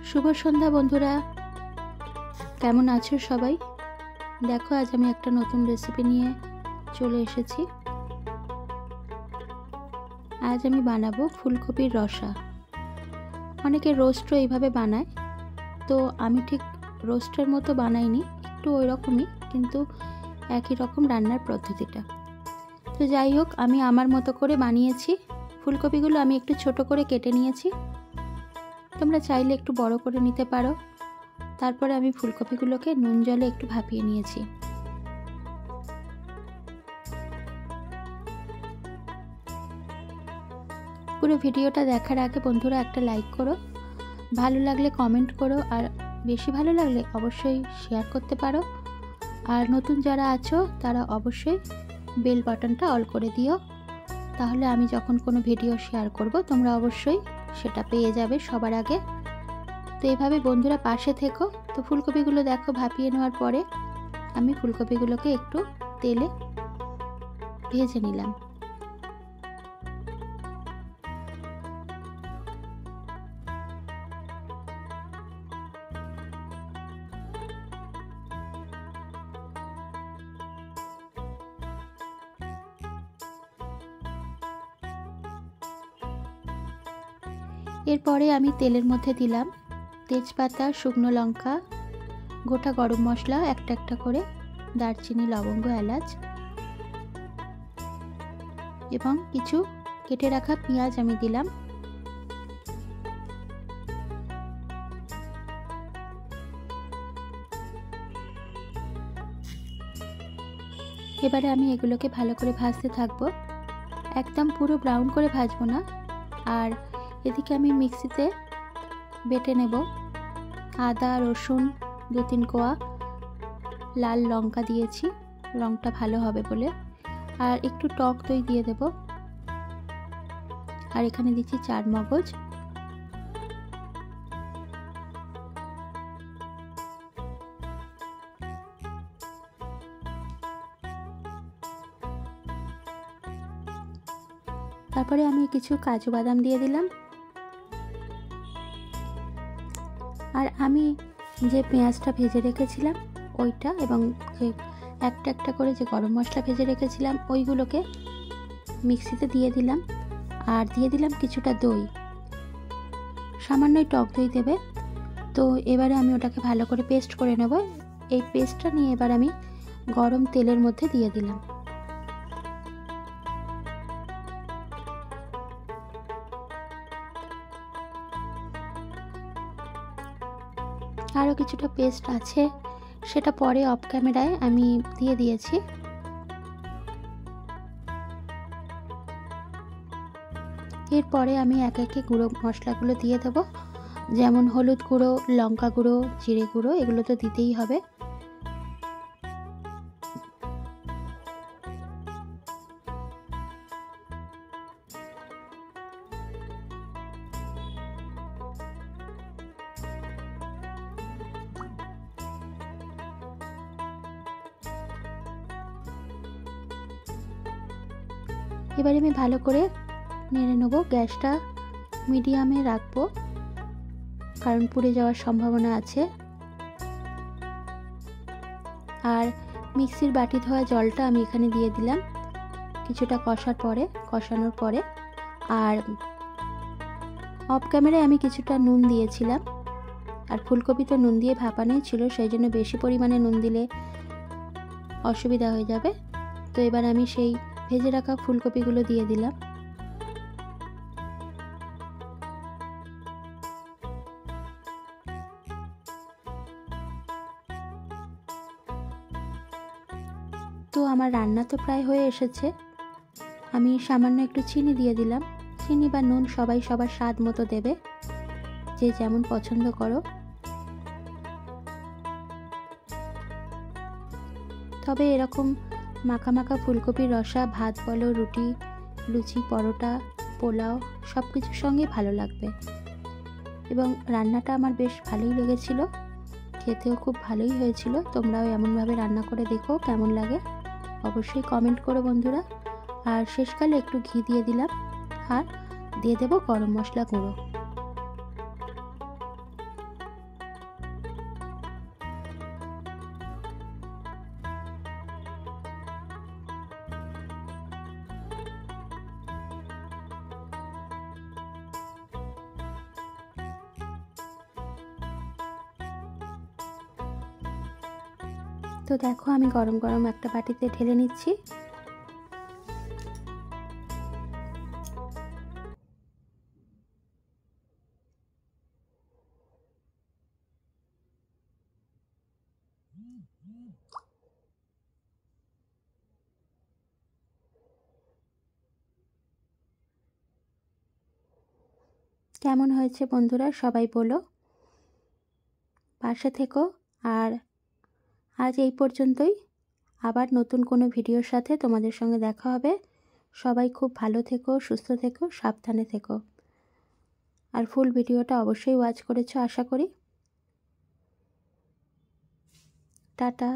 শুভ সন্ধ্যা বন্ধুরা, কেমন আছো সবাই? দেখো আজ আমি একটা নতুন রেসিপি নিয়ে চলে এসেছি। আজ আমি বানাবো ফুলকপির রসা। অনেকে রোস্টও এইভাবে বানায়, তো আমি ঠিক রোস্টের মতো বানাইনি, একটু ওই রকমই, কিন্তু একই রকম রান্নার পদ্ধতিটা। তো যাই হোক, আমি আমার মতো করে বানিয়েছি। ফুলকপিগুলো আমি একটু ছোট করে কেটে নিয়েছি, তোমরা চাইলে একটু বড় করে নিতে পারো। তারপরে আমি ফুলকপিগুলোকে নুন জলে একটু ভাপিয়ে নিয়েছি। পুরো ভিডিওটা দেখার আগে বন্ধুরা একটা লাইক করো, ভালো লাগলে কমেন্ট করো, আর বেশি ভালো লাগলে অবশ্যই শেয়ার করতে পারো। আর নতুন যারা আছো তারা অবশ্যই বেল বাটনটা অল করে দিও, তাহলে আমি যখন কোনো ভিডিও শেয়ার করব তোমরা অবশ্যই সেটা পেয়ে যাবে সবার আগে। তো এইভাবে বন্ধুরা পাশে থেকো। তো ফুলকপিগুলো দেখো ভাপিয়ে নেওয়ার পরে আমি ফুলকপিগুলোকে একটু তেলে ভেজে নিলাম। এরপরে আমি তেলের মধ্যে দিলাম তেজপাতা, শুকনো লঙ্কা, গোটা গরম মশলা একটা একটা করে, দারচিনি, লবঙ্গ, এলাচ এবং কিছু কেটে রাখা পেঁয়াজ আমি দিলাম। এবারে আমি এগুলোকে ভালো করে ভাজতে থাকবো, একদম পুরো ব্রাউন করে ভাজবো না। আর এদিকে আমি মিক্সিতে বেটে নেব আদা, রসুন, 2-3 কোয়া, লাল লঙ্কা দিয়েছি রঙটা ভালো হবে বলে, আর একটু টক দই দিয়ে দেব, আর এখানে দিচ্ছি 4 মগজ। তারপরে আমি কিছু কাজু বাদাম দিয়ে দিলাম। আর আমি যে পেঁয়াজটা ভেজে রেখেছিলাম ওইটা, এবং যে একটা একটা করে যে গরম মশলা ভেজে রেখেছিলাম ওইগুলোকে মিক্সিতে দিয়ে দিলাম। আর দিয়ে দিলাম কিছুটা দই, সামান্যই টক দই দেবে। তো এবারে আমি ওটাকে ভালো করে পেস্ট করে নেব। এই পেস্টটা নিয়ে এবার আমি গরম তেলের মধ্যে দিয়ে দিলাম। আরও কিছুটা পেস্ট আছে, সেটা পরে অফ ক্যামেরায় আমি দিয়ে দিয়েছি। এরপরে আমি এক একে গুঁড়ো মশলাগুলো দিয়ে দেবো, যেমন হলুদ গুঁড়ো, লঙ্কা গুঁড়ো, জিরে গুঁড়ো, এগুলো তো দিতেই হবে। এবারে আমি ভালো করে নেড়ে নেব। গ্যাসটা মিডিয়ামে রাখবো, কারণ পুড়ে যাওয়ার সম্ভাবনা আছে। আর মিক্সির বাটি ধোয়া জলটা আমি এখানে দিয়ে দিলাম কিছুটা কষানোর পরে। আর অফ ক্যামেরায় আমি কিছুটা নুন দিয়েছিলাম, আর ফুলকপি তো নুন দিয়ে ভাপানোই ছিল, সেই জন্য বেশি পরিমাণে নুন দিলে অসুবিধা হয়ে যাবে। তো এবার আমি সেই ভেজে রাখা ফুলকপিগুলো দিয়ে দিলাম। তো আমার রান্না তো প্রায় হয়ে এসেছে। আমি সামান্য একটু চিনি দিয়ে দিলাম। চিনি বা নুন সবাই সবার স্বাদ মতো দেবে, যে যেমন পছন্দ করো। তবে এরকম মাখা মাখা ফুলকপির রসা ভাত বলো, রুটি, লুচি, পরোটা, পোলাও সব কিছুর সঙ্গে ভালো লাগবে। এবং রান্নাটা আমার বেশ ভালোই লেগেছিল, খেতেও খুব ভালোই হয়েছিল। তোমরাও এমনভাবে রান্না করে দেখো কেমন লাগে, অবশ্যই কমেন্ট করো বন্ধুরা। আর শেষকালে একটু ঘি দিয়ে দিলাম, আর দিয়ে দেবো গরম মশলা গুঁড়ো। তো দেখো আমি গরম গরম একটা বাটিতে ঢেলে নিচ্ছি। কেমন হয়েছে বন্ধুরা সবাই বলো, পাশে থেকো। আর আজ এই পর্যন্তই, আবার নতুন কোনো ভিডিওর সাথে তোমাদের সঙ্গে দেখা হবে। সবাই খুব ভালো থেকো, সুস্থ থেকো, সাবধানে থেকো। আর ফুল ভিডিওটা অবশ্যই ওয়াচ করেছো আশা করি। টাটা।